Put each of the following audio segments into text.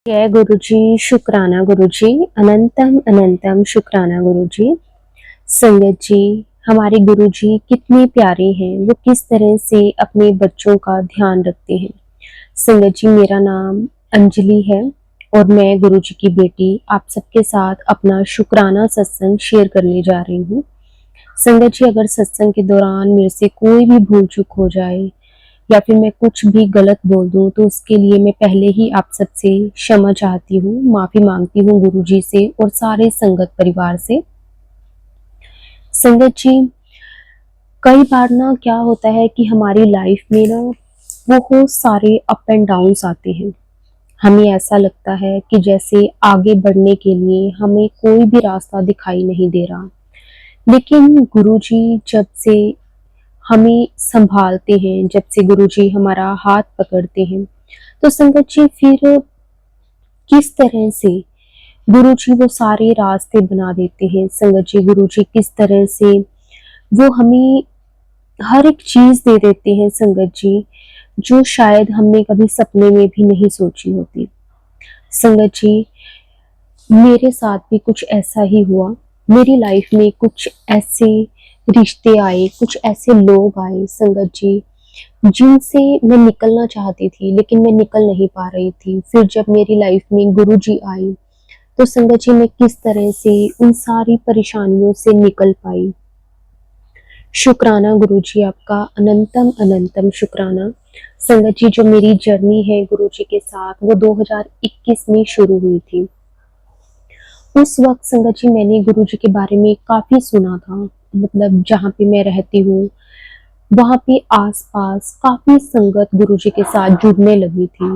जय गुरुजी, शुक्राना गुरुजी, अनंतम अनंतम शुक्राना गुरुजी। संगत जी, हमारे गुरुजी कितने प्यारे हैं, वो किस तरह से अपने बच्चों का ध्यान रखते हैं। संगत जी, मेरा नाम अंजलि है और मैं गुरुजी की बेटी आप सबके साथ अपना शुक्राना सत्संग शेयर करने जा रही हूँ। संगत जी, अगर सत्संग के दौरान मेरे से कोई भी भूल चूक हो जाए या फिर मैं कुछ भी गलत बोल दूँ तो उसके लिए मैं पहले ही आप सबसे क्षमा चाहती हूँ, माफ़ी माँगती हूँ गुरुजी से और सारे संगत परिवार से। संगत जी, कई बार ना क्या होता है कि हमारी लाइफ में ना बहुत सारे अप एंड डाउन्स आते हैं। हमें ऐसा लगता है कि जैसे आगे बढ़ने के लिए हमें कोई भी रास्ता दिखाई नहीं दे रहा। लेकिन गुरुजी जब से हमें सँभालते हैं, जब से गुरुजी हमारा हाथ पकड़ते हैं, तो संगत जी फिर किस तरह से गुरुजी वो सारे रास्ते बना देते हैं। संगत जी, गुरुजी किस तरह से वो हमें हर एक चीज़ दे देते हैं संगत जी, जो शायद हमने कभी सपने में भी नहीं सोची होती। संगत जी, मेरे साथ भी कुछ ऐसा ही हुआ। मेरी लाइफ में कुछ ऐसे रिश्ते आए, कुछ ऐसे लोग आए संगत जी, जिनसे मैं निकलना चाहती थी लेकिन मैं निकल नहीं पा रही थी। फिर जब मेरी लाइफ में गुरुजी आए, तो संगत जी मैं किस तरह से उन सारी परेशानियों से निकल पाई। शुक्राना गुरुजी आपका, अनंतम अनंतम शुक्राना। संगत जी, जो मेरी जर्नी है गुरुजी के साथ वो 2021 में शुरू हुई थी। उस वक़्त संगत जी मैंने गुरुजी के बारे में काफ़ी सुना था। मतलब जहाँ पे मैं रहती हूँ, वहाँ पे आस-पास काफ़ी संगत गुरुजी के साथ जुड़ने लगी थी।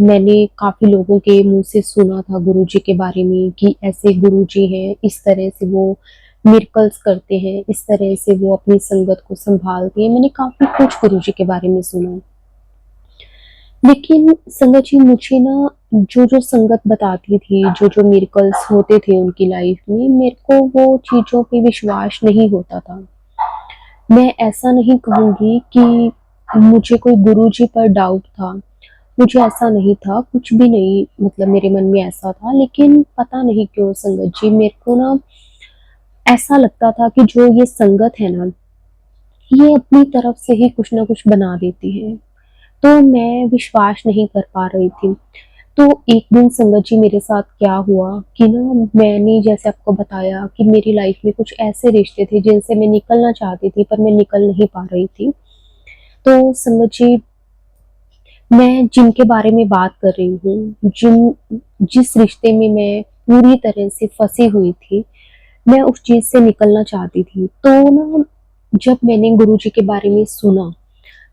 मैंने काफ़ी लोगों के मुँह से सुना था गुरुजी के बारे में कि ऐसे गुरुजी हैं, इस तरह से वो मिरेकल्स करते हैं, इस तरह से वो अपनी संगत को सँभालते हैं। मैंने काफ़ी कुछ गुरुजी के बारे में सुना। लेकिन संगत जी मुझे ना जो-जो संगत बताती थी, जो-जो मिरेकल्स होते थे उनकी लाइफ़ में, मेरे को वो चीज़ों पे विश्वास नहीं होता था। मैं ऐसा नहीं कहूँगी कि मुझे कोई गुरुजी पर डाउट था, मुझे ऐसा नहीं था, कुछ भी नहीं, मतलब मेरे मन में ऐसा था, लेकिन पता नहीं क्यों संगत जी मेरे को ना ऐसा लगता था कि जो ये संगत है ना, ये अपनी तरफ से ही कुछ ना कुछ बना देती है। तो मैं विश्वास नहीं कर पा रही थी। तो एक दिन संगत जी मेरे साथ क्या हुआ कि ना, मैंने जैसे आपको बताया कि मेरी लाइफ में कुछ ऐसे रिश्ते थे जिनसे मैं निकलना चाहती थी पर मैं निकल नहीं पा रही थी। तो संगत जी, मैं जिनके बारे में बात कर रही हूँ, जिस रिश्ते में मैं पूरी तरह से फँसी हुई थी, मैं उस चीज़ से निकलना चाहती थी। तो ना, जब मैंने गुरुजी के बारे में सुना,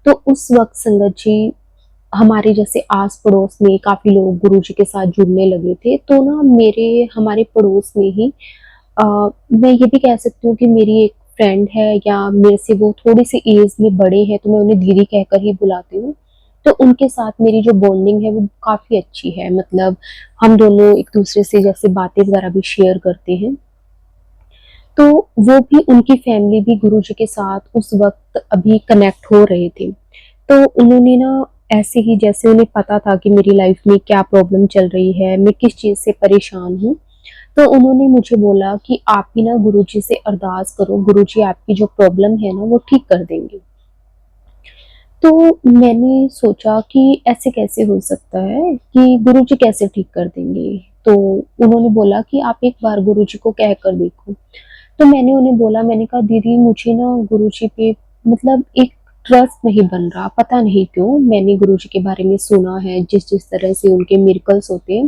तो उस वक़्त संगत जी हमारे जैसे आस-पड़ोस में काफ़ी लोग गुरुजी के साथ जुड़ने लगे थे। तो ना हमारे पड़ोस में ही अ, मैं ये भी कह सकती हूँ कि मेरी एक फ्रेंड है, या मेरे से वो थोड़ी-सी एज में बड़े हैं, तो मैं उन्हें दीदी कहकर ही बुलाती हूँ। तो उनके साथ मेरी जो बॉन्डिंग है वो काफ़ी अच्छी है। मतलब हम दोनों एक-दूसरे से जैसे बातें वगैरह भी शेयर करते हैं। तो वो भी, उनकी फैमिली भी गुरुजी के साथ उस वक़्त अभी कनेक्ट हो रहे थे। तो उन्होंने ना ऐसे ही, जैसे उन्हें पता था कि मेरी लाइफ़ में क्या प्रॉब्लम चल रही है, मैं किस चीज़ से परेशान हूँ, तो उन्होंने मुझे बोला कि आप भी ना गुरुजी से अरदास करो, गुरुजी आपकी जो प्रॉब्लम है ना वो ठीक कर देंगे। तो मैंने सोचा कि ऐसे कैसे हो सकता है कि गुरुजी कैसे ठीक कर देंगे? तो उन्होंने बोला कि आप एक बार गुरुजी को कह कर देखो। तो मैंने उन्हें बोला, मैंने कहा दीदी मुझे ना गुरुजी पे मतलब एक ट्रस्ट नहीं बन रहा, पता नहीं क्यों? मैंने गुरुजी के बारे में सुना है, जिस-जिस तरह से उनके मिरेकल्स होते हैं,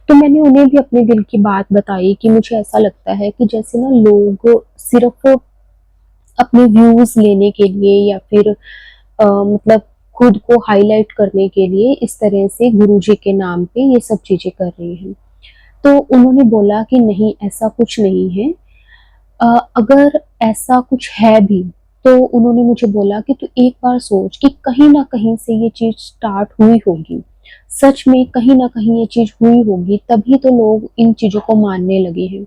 तो मैंने उन्हें भी अपने दिल की बात बताई कि मुझे ऐसा लगता है कि जैसे ना लोग सिर्फ़ अपने व्यूज़ लेने के लिए या फिर मतलब खुद को हाइलाइट करने के लिए इस तरह से गुरुजी के नाम पे ये सब चीज़ें कर रहे हैं। तो उन्होंने बोला कि नहीं, ऐसा कुछ नहीं है। अगर ऐसा कुछ है भी, तो उन्होंने मुझे बोला कि तू एक बार सोच कि कहीं न कहीं से ये चीज़ स्टार्ट हुई होगी। सच में कहीं न कहीं ये चीज़ हुई होगी, तभी तो लोग इन चीज़ों को मानने लगे हैं।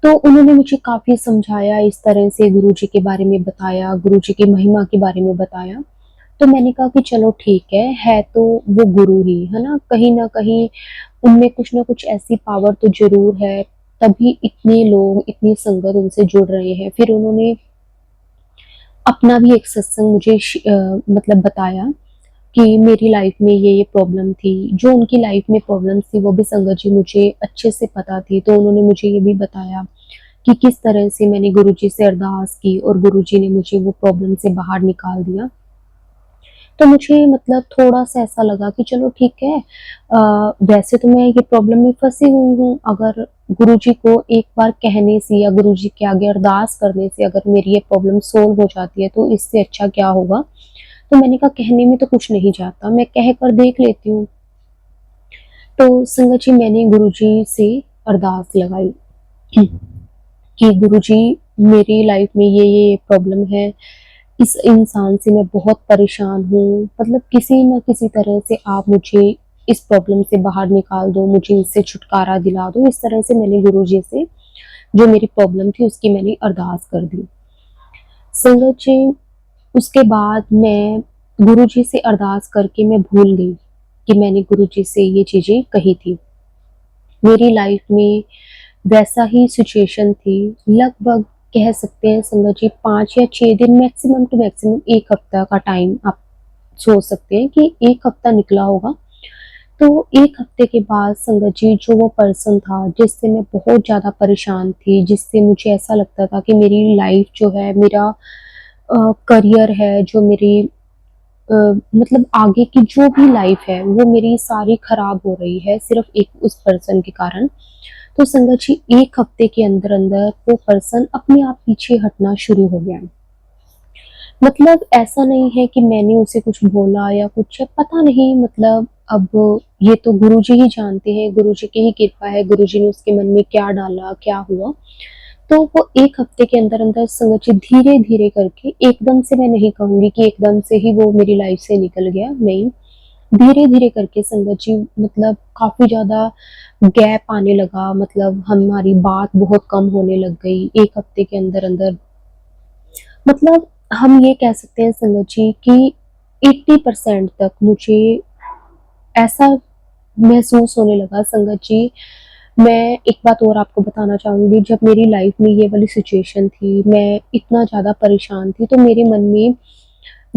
तो उन्होंने मुझे काफ़ी समझाया, इस तरह से गुरुजी के बारे में बताया, गुरुजी की महिमा के बारे में बताया। तो मैंने कहा कि चलो ठीक है तो वो गुरु ही, है ना? कहीं न कहीं उनमें कुछ न कुछ ऐसी पावर तो ज़रूर है, तभी इतने लोग, इतनी संगत उनसे जुड़ रहे हैं। फिर उन्होंने अपना भी एक सत्संग मुझे मतलब बताया कि मेरी लाइफ में ये प्रॉब्लम थी। जो उनकी लाइफ में प्रॉब्लम्स थी वो भी संगत जी मुझे अच्छे से पता थी, तो उन्होंने मुझे ये भी बताया कि किस तरह से मैंने गुरुजी से अरदास की और गुरुजी ने मुझे वो प्रॉब्लम से बाहर निकाल दिया। तो मुझे मतलब थोड़ा-सा ऐसा लगा कि चलो ठीक है, वैसे तो मैं ये प्रॉब्लम में फँसी हुई हूँ, अगर गुरुजी को एक बार कहने से या गुरुजी के आगे अरदास करने से अगर मेरी ये प्रॉब्लम सॉल्व हो जाती है, तो इससे अच्छा क्या होगा? तो मैंने कहा कहने में तो कुछ नहीं जाता, मैं कह कर देख लेती हूँ। तो संगत जी मैंने गुरुजी से अरदास लगाई कि गुरुजी मेरी लाइफ में ये प्रॉब्लम है, इस इंसान से मैं बहुत परेशान हूँ, मतलब किसी न किसी तरह से आप मुझे इस प्रॉब्लम से बाहर निकाल दो, मुझे इससे छुटकारा दिला दो। इस तरह से मैंने गुरुजी से जो मेरी प्रॉब्लम थी उसकी मैंने अरदास कर दी। संगत जी उसके बाद मैं गुरुजी से अरदास करके मैं भूल गई कि मैंने गुरुजी से ये चीज़ें कही थी। मेरी लाइफ में वैसा ही सिचुएशन थी, लगभग कह सकते हैं संगत जी 5 या 6 दिन, मैक्सिमम टू मैक्सिमम 1 हफ्ता का टाइम आप सोच सकते हैं कि 1 हफ्ता निकला होगा। तो 1 हफ्ते के बाद संगत जी जो वो पर्सन था जिससे मैं बहुत ज़्यादा परेशान थी, जिससे मुझे ऐसा लगता था कि मेरी लाइफ जो है, मेरा करियर है, जो मेरी मतलब आगे की जो भी लाइफ है वो मेरी सारी खराब हो रही है सिर्फ़ एक उस पर्सन के कारण। तो संगत जी 1 हफ्ते के अंदर-अंदर वो पर्सन अपने आप पीछे हटना शुरू हो गया। मतलब ऐसा नहीं है कि मैंने उसे कुछ बोला या कुछ है, पता नहीं, मतलब अब ये तो गुरुजी ही जानते हैं, गुरुजी की ही कृपा है, गुरुजी ने उसके मन में क्या डाला, क्या हुआ। तो वो 1 हफ्ते के अंदर-अंदर संगत जी धीरे-धीरे करके, एकदम से मैं नहीं कहूँगी कि एकदम से ही वो मेरी लाइफ से निकल गया, नहीं। धीरे-धीरे करके संगत जी मतलब काफ़ी ज़्यादा गैप आने लगा, मतलब हमारी बात बहुत कम होने लग गई 1 हफ्ते के अंदर-अंदर। मतलब हम ये कह सकते हैं संगत जी कि 80% तक मुझे ऐसा महसूस होने लगा संगत जी। मैं एक बात और आपको बताना चाहूँगी, जब मेरी लाइफ में ये वाली सिचुएशन थी, मैं इतना ज़्यादा परेशान थी, तो मेरे मन में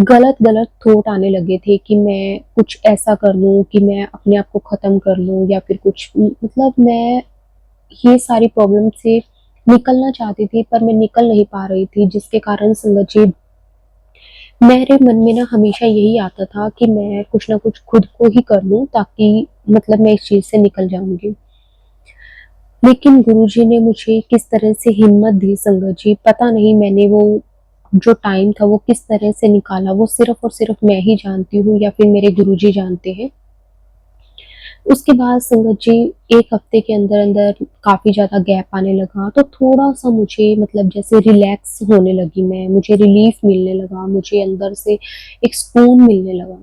गलत-गलत थॉट आने लगे थे कि मैं कुछ ऐसा कर लूँ कि मैं अपने आप को ख़त्म कर लूँ या फिर कुछ, मतलब मैं ये सारी प्रॉब्लम से निकलना चाहती थी, पर मैं निकल नहीं पा रही थी, जिसके कारण संगत जी मेरे मन में ना हमेशा यही आता था कि मैं कुछ ना कुछ खुद को ही कर लूँ ताकि मतलब मैं इस चीज़ से निकल जाऊँगी। लेकिन गुरुजी ने मुझे किस तरह से हिम्मत दी संगत जी, पता नहीं मैंने वो जो टाइम था वो किस तरह से निकाला, वो सिर्फ़ और सिर्फ़ मैं ही जानती हूँ या फिर मेरे गुरुजी जानते हैं। उसके बाद संगत जी 1 हफ्ते के अंदर-अंदर काफ़ी ज़्यादा गैप आने लगा, तो थोड़ा-सा मुझे मतलब जैसे रिलैक्स होने लगी मैं, मुझे रिलीफ़ मिलने लगा, मुझे अंदर से एक सुकून मिलने लगा।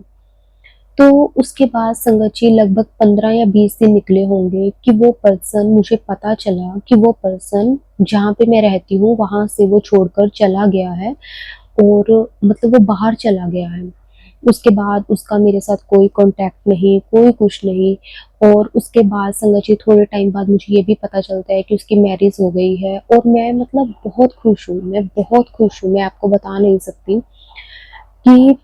तो उसके बाद संगत जी लगभग 15 या 20 दिन निकले होंगे कि वो पर्सन, मुझे पता चला कि वो पर्सन जहाँ पे मैं रहती हूँ वहाँ से वो छोड़कर चला गया है, और मतलब वो बाहर चला गया है। उसके बाद उसका मेरे साथ कोई कॉन्टैक्ट नहीं, कोई कुछ नहीं, और उसके बाद संगत जी थोड़े टाइम बाद मुझे ये भी पता चलता है कि उसकी मैरिज हो गई है, और मैं मतलब बहुत खुश हूँ, मैं बहुत खुश हूँ, मैं आपको बता नहीं सकती कि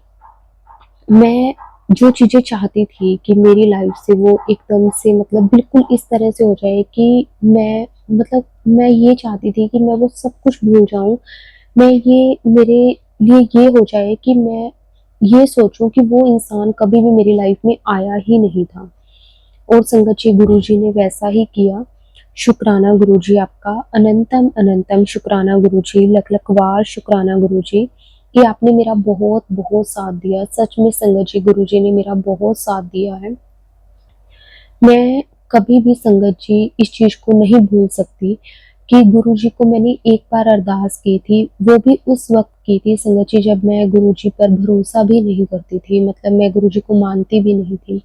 मैं जो चीज़ें चाहती थी कि मेरी लाइफ से वो एकदम से मतलब बिल्कुल इस तरह से हो जाए कि मैं मतलब मैं ये चाहती थी कि मैं वो सब कुछ भूल जाऊँ। मैं ये मेरे लिए ये हो जाए कि मैं ये सोचूँ कि वो इंसान कभी भी मेरी लाइफ में आया ही नहीं था, और संगत जी गुरुजी ने वैसा ही किया। शुक्राना गुरुजी आपका, अनंतम अनंतम शुक्राना गुरुजी, लख-लख बार शुक्राना गुरुजी कि आपने मेरा बहुत-बहुत साथ दिया। सच में संगत जी गुरुजी ने मेरा बहुत साथ दिया है। मैं कभी भी संगत जी इस चीज़ को नहीं भूल सकती कि गुरुजी को मैंने एक बार अरदास की थी, वो भी उस वक़्त की थी संगत जी जब मैं गुरुजी पर भरोसा भी नहीं करती थी, मतलब मैं गुरुजी को मानती भी नहीं थी।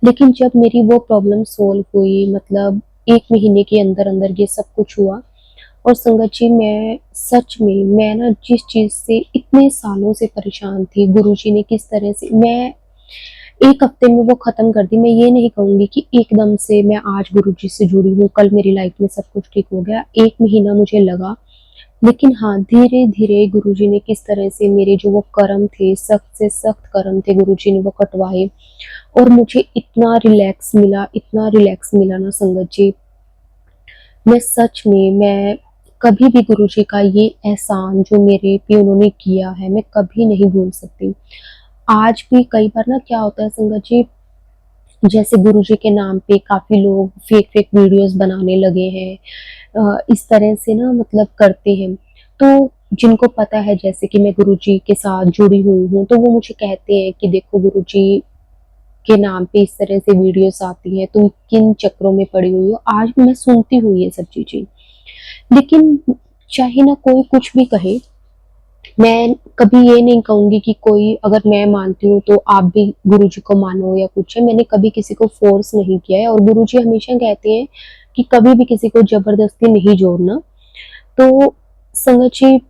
लेकिन जब मेरी वो प्रॉब्लम सॉल्व हुई, मतलब 1 महीने के अंदर-अंदर ये सब कुछ हुआ, और संगत जी, मैं ना जिस चीज़ से इतने सालों से परेशान थी, गुरुजी ने किस तरह से मैं 1 हफ्ते में वो ख़त्म कर दी। मैं ये नहीं कहूँगी कि एकदम से मैं आज गुरुजी से जुड़ी हूँ, कल मेरी लाइफ़ में सब कुछ ठीक हो गया। 1 महीना मुझे लगा, लेकिन हाँ, धीरे-धीरे गुरुजी ने किस तरह से मेरे जो वो कर्म थे, सख्त से सख्त कर्म थे, गुरुजी ने वो कटवाए और मुझे इतना रिलैक्स मिला ना संगत जी। मैं सच में मैं कभी भी गुरुजी का ये एहसान जो मेरे पे उन्होंने किया है, मैं कभी नहीं भूल सकती। आज भी कई बार ना क्या होता है संगत जी, जैसे गुरुजी के नाम पे काफ़ी लोग फेक-फेक वीडियोज़ बनाने लगे हैं। इस तरह से ना मतलब करते हैं। तो जिनको पता है जैसे कि मैं गुरुजी के साथ जुड़ी हुई हूँ, तो वो मुझे कहते हैं कि देखो गुरुजी के नाम पे इस तरह से वीडियोज़ आती हैं, तुम किन चक्करों में पड़ी हुई हो। आज भी मैं सुनती हूँ ये सब चीज़ें। लेकिन चाहे ना कोई कुछ भी कहे, मैं कभी ये नहीं कहूँगी कि कोई अगर मैं मानती हूँ तो आप भी गुरुजी को मानो या कुछ है। मैंने कभी किसी को फ़ोर्स नहीं किया है और गुरुजी हमेशा कहते हैं कि कभी भी किसी को ज़बरदस्ती नहीं जोड़ना। तो संगत जी,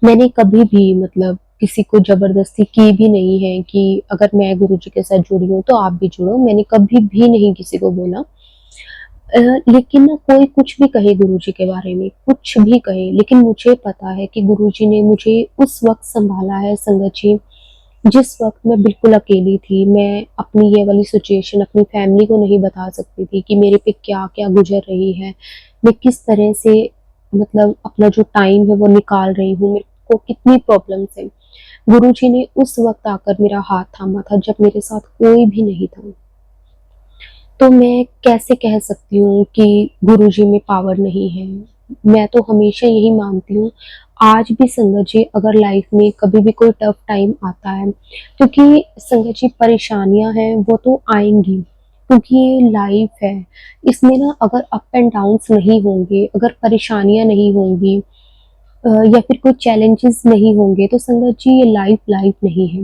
मैंने कभी भी मतलब किसी को ज़बरदस्ती की भी नहीं है कि अगर मैं गुरुजी के साथ जुड़ी हूँ तो आप भी जुड़ो। मैंने कभी भी नहीं किसी को बोला। लेकिन ना कोई कुछ भी कहे गुरुजी के बारे में, कुछ भी कहे, लेकिन मुझे पता है कि गुरुजी ने मुझे उस वक़्त सँभाला है संगत जी, जिस वक़्त मैं बिल्कुल अकेली थी। मैं अपनी ये वाली सिचुएशन अपनी फैमिली को नहीं बता सकती थी कि मेरे पे क्या-क्या गुज़र रही है। मैं किस तरह से मतलब अपना जो टाइम है वो निकाल रही हूँ, मेरे को कितनी प्रॉब्लम्स हैं। गुरुजी ने उस वक़्त आकर मेरा हाथ थामा था जब मेरे साथ कोई भी नहीं था। तो मैं कैसे कह सकती हूँ कि गुरुजी में पावर नहीं है। मैं तो हमेशा यही मानती हूँ, आज भी संगत जी अगर लाइफ में कभी भी कोई टफ टाइम आता है, क्योंकि संगत जी परेशानियाँ हैं वो तो आएँगी, क्योंकि ये लाइफ है। इसमें ना अगर अप एंड डाउन्स नहीं होंगे, अगर परेशानियाँ नहीं होंगी या फिर कोई चैलेंजेस नहीं होंगे, तो संगत जी ये लाइफ नहीं है।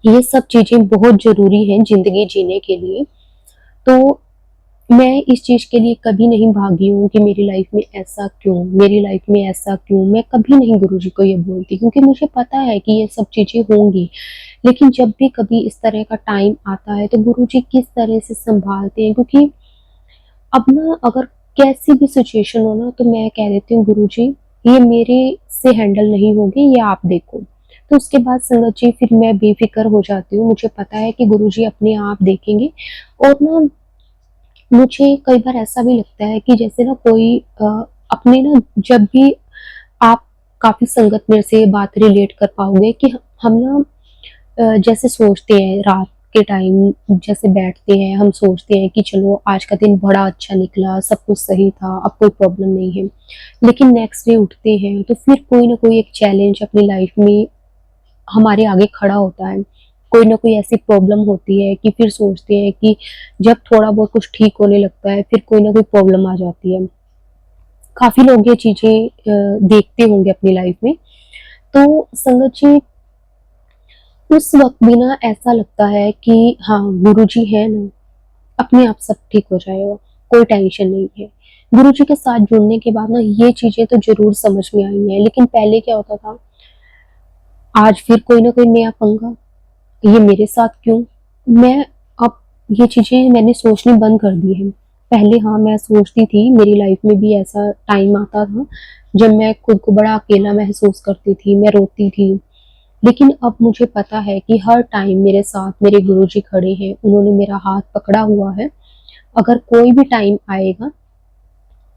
ये सब चीज़ें बहुत ज़रूरी हैं ज़िंदगी जीने के लिए। तो मैं इस चीज़ के लिए कभी नहीं भागी हूँ कि मेरी लाइफ में ऐसा क्यों? मेरी लाइफ में ऐसा क्यों? मैं कभी नहीं गुरुजी को ये बोलती, क्योंकि मुझे पता है कि ये सब चीज़ें होंगी। लेकिन जब भी कभी इस तरह का टाइम आता है तो गुरुजी किस तरह से सँभालते हैं, क्योंकि अब ना अगर कैसी भी सिचुएशन हो ना तो मैं कह देती हूँ गुरुजी ये मेरे से हैंडल नहीं होगी, ये आप देखो। तो उसके बाद संगत जी फिर मैं बेफ़िक्र हो जाती हूँ। मुझे पता है कि गुरुजी अपने आप देखेंगे और ना मुझे कई बार ऐसा भी लगता है कि जैसे ना कोई अपने ना जब भी आप काफ़ी संगत मेरे से ये बात रिलेट कर पाओगे कि हम ना जैसे सोचते हैं रात के टाइम जैसे बैठते हैं, हम सोचते हैं कि चलो आज का दिन बड़ा अच्छा निकला, सब कुछ सही था, अब कोई प्रॉब्लम नहीं है। लेकिन नेक्स्ट डे उठते हैं तो फिर कोई ना कोई एक चैलेंज अपनी लाइफ में हमारे आगे खड़ा होता है। कोई ना कोई ऐसी प्रॉब्लम होती है कि फिर सोचते हैं कि जब थोड़ा बहुत कुछ ठीक होने लगता है, फिर कोई ना कोई प्रॉब्लम आ जाती है। काफ़ी लोग ये चीज़ें देखते होंगे अपनी लाइफ में। तो संगत जी उस वक़्त भी ना ऐसा लगता है कि हाँ, गुरुजी हैं ना, अपने आप सब ठीक हो जाएगा, कोई टेंशन नहीं है। गुरुजी के साथ जुड़ने के बाद ना ये चीज़ें तो ज़रूर समझ में आई हैं, लेकिन पहले क्या होता था, आज फिर कोई ना कोई नया पंगा, ये मेरे साथ क्यों? मैं अब ये चीज़ें मैंने सोचनी बंद कर दी है। पहले हाँ, मैं सोचती थी, मेरी लाइफ में भी ऐसा टाइम आता था, जब मैं खुद को बड़ा अकेला महसूस करती थी, मैं रोती थी। लेकिन अब मुझे पता है कि हर टाइम मेरे साथ मेरे गुरुजी खड़े हैं, उन्होंने मेरा हाथ पकड़ा हुआ है। अगर कोई भी टाइम आएगा,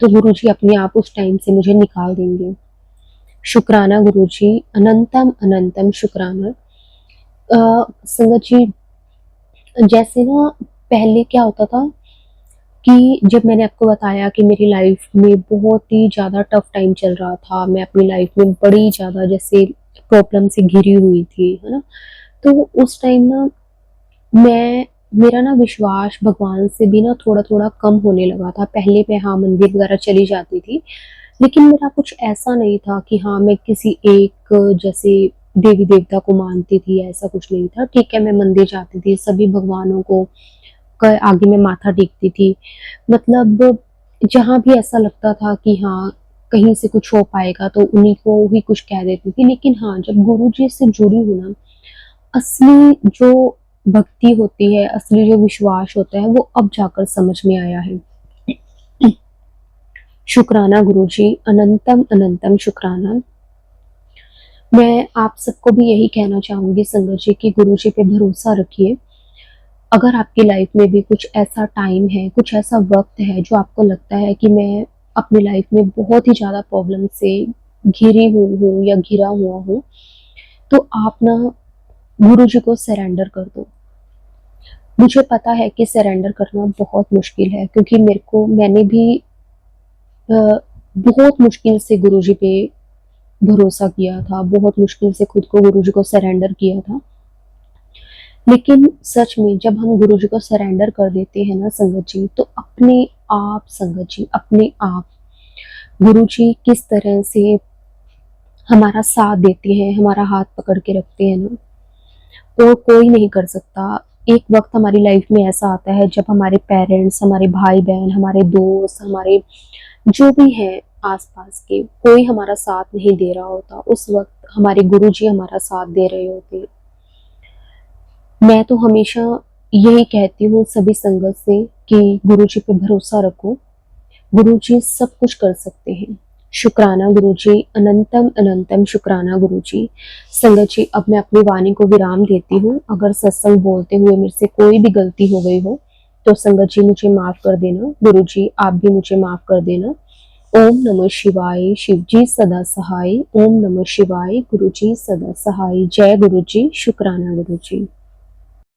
तो गुरुजी अपने आप उस टाइम से मुझे निकाल देंगे। शुक्राना गुरुजी, अनंतम अनंतम शुक्राना। संगत जी जैसे ना पहले क्या होता था कि जब मैंने आपको बताया कि मेरी लाइफ में बहुत ही ज़्यादा टफ टाइम चल रहा था, मैं अपनी लाइफ में बड़ी ज़्यादा जैसे प्रॉब्लम से घिरी हुई थी, है ना? तो उस टाइम ना मैं मेरा ना विश्वास भगवान से भी ना थोड़ा-थोड़ा कम होने लगा था। पहले मैं हाँ, मंदिर वगैरह चली जाती थी, लेकिन मेरा कुछ ऐसा नहीं था कि हाँ, मैं किसी एक जैसे देवी-देवता को मानती थी, ऐसा कुछ नहीं था। ठीक है, मैं मंदिर जाती थी, सभी भगवानों को क आगे मैं माथा टेकती थी। मतलब जहाँ भी ऐसा लगता था कि हाँ, कहीं से कुछ हो पाएगा तो उन्हीं को ही कुछ कह देती थी। लेकिन हाँ, जब गुरुजी से जुड़ी हूँ ना, असली जो भक्ति होती है, असली जो विश्वास होता है, वो अब जाकर समझ में आया है। शुक्राना गुरुजी, अनंतम अनंतम शुक्राना। मैं आप सबको भी यही कहना चाहूंगी संगत जी कि गुरुजी पे भरोसा रखिए। अगर आपकी लाइफ में भी कुछ ऐसा टाइम है, कुछ ऐसा वक्त है जो आपको लगता है कि मैं अपनी लाइफ में बहुत ही ज़्यादा प्रॉब्लम से घिरी हुई हूँ या घिरा हुआ हूँ, तो आप ना गुरुजी को सरेंडर कर दो। मुझे पता है कि सरेंडर करना बहुत मुश्किल है, क्योंकि मैंने भी बहुत मुश्किल से गुरुजी पे भरोसा किया था, बहुत मुश्किल से खुद को गुरुजी को सरेंडर किया था। लेकिन सच में जब हम गुरुजी को सरेंडर कर देते हैं ना संगत जी, तो अपने आप संगत जी, अपने आप गुरुजी किस तरह से हमारा साथ देते हैं, हमारा हाथ पकड़ के रखते हैं ना, और कोई नहीं कर सकता। एक वक्त हमारी लाइफ में ऐसा आता है जब हमारे पेरेंट्स, हमारे भाई बहन, हमारे दोस्त, हमारे जो भी हैं आसपास के, कोई हमारा साथ नहीं दे रहा होता। उस वक्त हमारे गुरुजी हमारा साथ दे रहे होते। मैं तो हमेशा यही कहती हूँ सभी संगत से कि गुरुजी पे भरोसा रखो, गुरुजी सब कुछ कर सकते हैं। शुक्राना गुरुजी, अनंतम अनंतम शुक्राना गुरुजी। संगत जी, अब मैं अपनी वाणी को विराम देती हूँ। अगर सत्संग बोलते हुए मेरे से कोई भी गलती हो गई हो तो संगत जी मुझे माफ कर देना, गुरुजी आप भी मुझे माफ कर देना। ओम नमः शिवाय, शिव जी सदा सहाय। ओम नमः शिवाय, गुरुजी सदा सहाय। जय गुरुजी, शुक्राना गुरुजी।